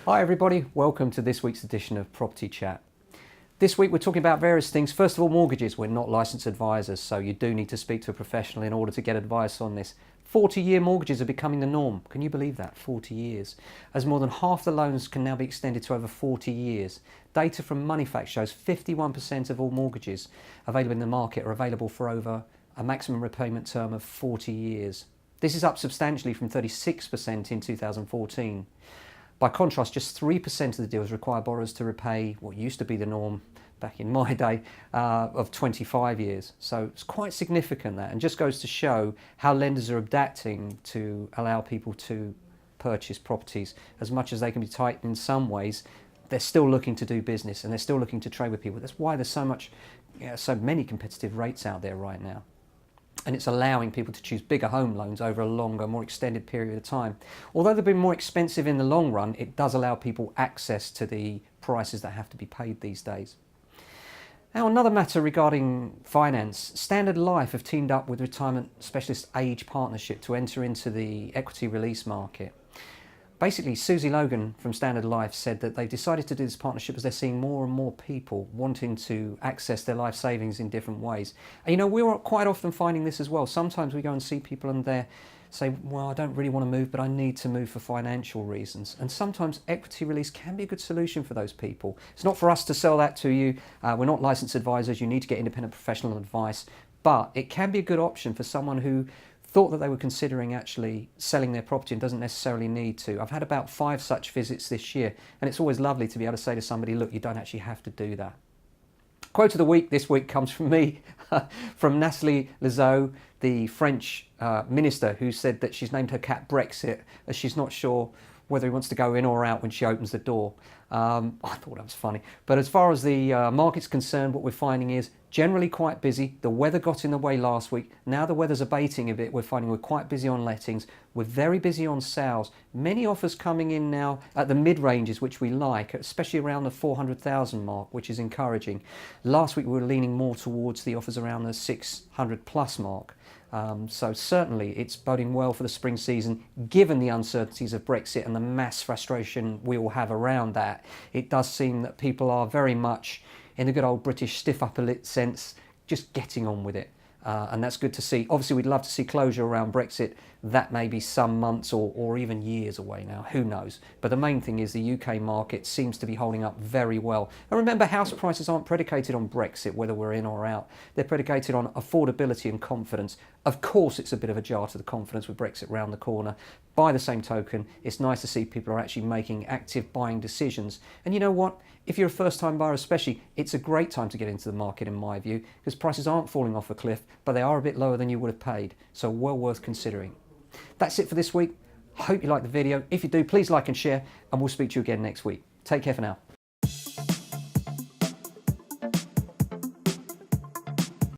Hi everybody, welcome to this week's edition of Property Chat. This week we're talking about various things. First of all, mortgages. We're not licensed advisors, so you do need to speak to a professional in order to get advice on this. 40-year mortgages are becoming the norm. Can you believe that? 40 years. As more than half the loans can now be extended to over 40 years. Data from Moneyfact shows 51% of all mortgages available in the market are available for over a maximum repayment term of 40 years. This is up substantially from 36% in 2014. By contrast, just 3% of the deals require borrowers to repay what used to be the norm back in my day of 25 years. So it's quite significant, that, and just goes to show how lenders are adapting to allow people to purchase properties. As much as they can be tight in some ways, they're still looking to do business and they're still looking to trade with people. That's why there's so many competitive rates out there right now. And it's allowing people to choose bigger home loans over a longer, more extended period of time. Although they've been more expensive in the long run, it does allow people access to the prices that have to be paid these days. Now, another matter regarding finance. Standard Life have teamed up with Retirement Specialist Age Partnership to enter into the equity release market. Basically, Susie Logan from Standard Life said that they've decided to do this partnership as they're seeing more and more people wanting to access their life savings in different ways. And you know, we're quite often finding this as well. Sometimes we go and see people and they say, well, I don't really want to move, but I need to move for financial reasons. And sometimes equity release can be a good solution for those people. It's not for us to sell that to you. We're not licensed advisors. You need to get independent professional advice. But it can be a good option for someone who thought that they were considering actually selling their property and doesn't necessarily need to. I've had about 5 such visits this year, and it's always lovely to be able to say to somebody, look, you don't actually have to do that. Quote of the week this week comes from me, from Relaese, the French minister, who said that she's named her cat Brexit as she's not sure whether he wants to go in or out when she opens the door. I thought that was funny. But as far as the market's concerned, what we're finding is generally quite busy. The weather got in the way last week. Now the weather's abating a bit. We're finding we're quite busy on lettings. We're very busy on sales. Many offers coming in now at the mid-ranges, which we like, especially around the 400,000 mark, which is encouraging. Last week we were leaning more towards the offers around the 600 plus mark. So certainly it's boding well for the spring season, given the uncertainties of Brexit and the mass frustration we all have around that. It does seem that people are very much, in the good old British stiff upper lip sense, just getting on with it. And that's good to see. Obviously, we'd love to see closure around Brexit. That may be some months or even years away now. Who knows? But the main thing is the UK market seems to be holding up very well. And remember, house prices aren't predicated on Brexit, whether we're in or out. They're predicated on affordability and confidence. Of course, it's a bit of a jar to the confidence with Brexit round the corner. By the same token, it's nice to see people are actually making active buying decisions. And you know what? If you're a first-time buyer especially, it's a great time to get into the market in my view, because prices aren't falling off a cliff, but they are a bit lower than you would have paid. So well worth considering. That's it for this week. Hope you liked the video. If you do, please like and share, and we'll speak to you again next week. Take care for now.